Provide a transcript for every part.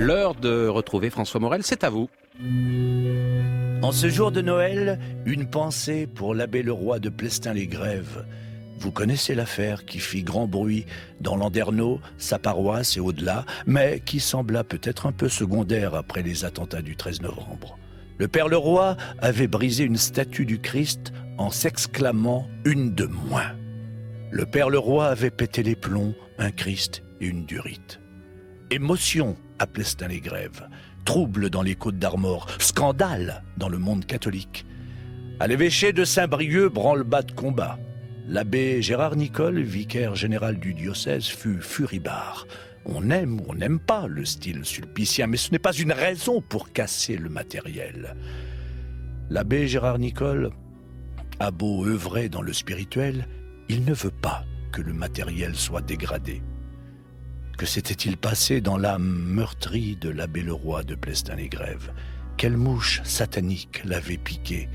L'heure de retrouver François Morel, c'est à vous. En ce jour de Noël, une pensée pour l'abbé Leroy de Plestin-les-Grèves. Vous connaissez l'affaire qui fit grand bruit dans Landerneau, sa paroisse et au-delà, mais qui sembla peut-être un peu secondaire après les attentats du 13 novembre. Le père Leroy avait brisé une statue du Christ en s'exclamant « une de moins ». Le père Leroy avait pété les plombs, un Christ et une durite. Émotion à Plestin-les-Grèves, trouble dans les Côtes-d'Armor, scandale dans le monde catholique. À l'évêché de Saint-Brieuc, branle-bas de combat. L'abbé Gérard Nicole, vicaire général du diocèse, fut furibard. On aime ou on n'aime pas le style sulpicien, mais ce n'est pas une raison pour casser le matériel. L'abbé Gérard Nicole a beau œuvrer dans le spirituel, il ne veut pas que le matériel soit dégradé. Que s'était-il passé dans l'âme meurtrie de l'abbé Leroy de Plestin-les-Grèves? Quelle mouche satanique l'avait piqué?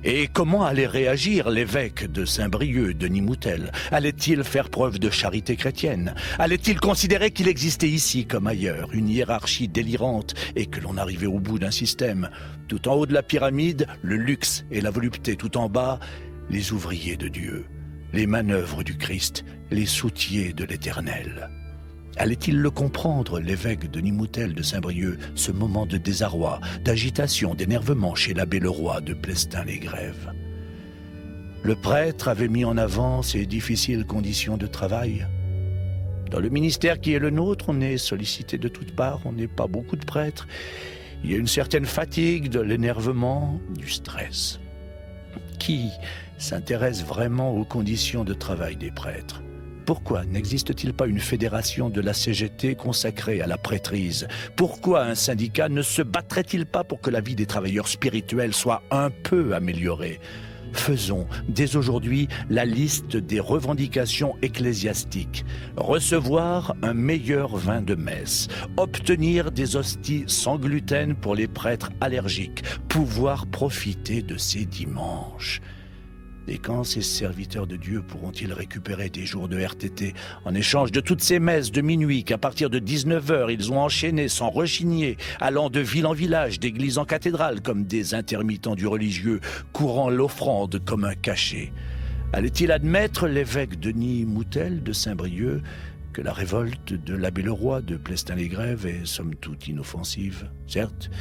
Et comment allait réagir l'évêque de Saint-Brieuc, Denis Moutel? Allait-il faire preuve de charité chrétienne? Allait-il considérer qu'il existait ici, comme ailleurs, une hiérarchie délirante et que l'on arrivait au bout d'un système? Tout en haut de la pyramide, le luxe et la volupté. Tout en bas, les ouvriers de Dieu, les manœuvres du Christ, les soutiers de l'Éternel. Allait-il le comprendre, l'évêque Denis Moutel de Saint-Brieuc, ce moment de désarroi, d'agitation, d'énervement chez l'abbé Leroy de Plestin-les-Grèves? Le prêtre avait mis en avant ses difficiles conditions de travail. Dans le ministère qui est le nôtre, on est sollicité de toutes parts, on n'est pas beaucoup de prêtres. Il y a une certaine fatigue, de l'énervement, du stress. Qui s'intéresse vraiment aux conditions de travail des prêtres? Pourquoi n'existe-t-il pas une fédération de la CGT consacrée à la prêtrise? Pourquoi un syndicat ne se battrait-il pas pour que la vie des travailleurs spirituels soit un peu améliorée? Faisons dès aujourd'hui la liste des revendications ecclésiastiques. Recevoir un meilleur vin de messe, obtenir des hosties sans gluten pour les prêtres allergiques, pouvoir profiter de ces dimanches. Et quand ces serviteurs de Dieu pourront-ils récupérer des jours de RTT en échange de toutes ces messes de minuit qu'à partir de 19h ils ont enchaînées sans rechigner, allant de ville en village, d'église en cathédrale, comme des intermittents du religieux, courant l'offrande comme un cachet? Allait-il admettre, l'évêque Denis Moutel de Saint-Brieuc, que la révolte de l'abbé Leroy de Plestin-les-Grèves est somme toute inoffensive? Certes,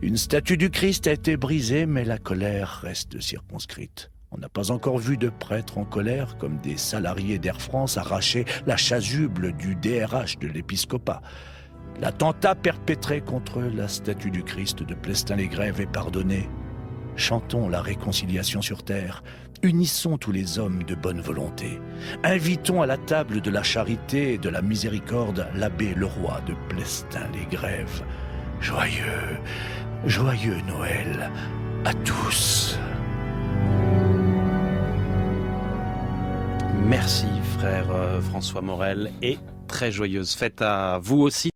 une statue du Christ a été brisée, mais la colère reste circonscrite. On n'a pas encore vu de prêtres en colère, comme des salariés d'Air France arracher la chasuble du DRH de l'épiscopat. L'attentat perpétré contre la statue du Christ de Plestin-les-Grèves est pardonné. Chantons la réconciliation sur terre. Unissons tous les hommes de bonne volonté. Invitons à la table de la charité et de la miséricorde l'abbé Leroy de Plestin-les-Grèves. Joyeux, joyeux Noël à tous. Merci frère François Morel et très joyeuse fête à vous aussi.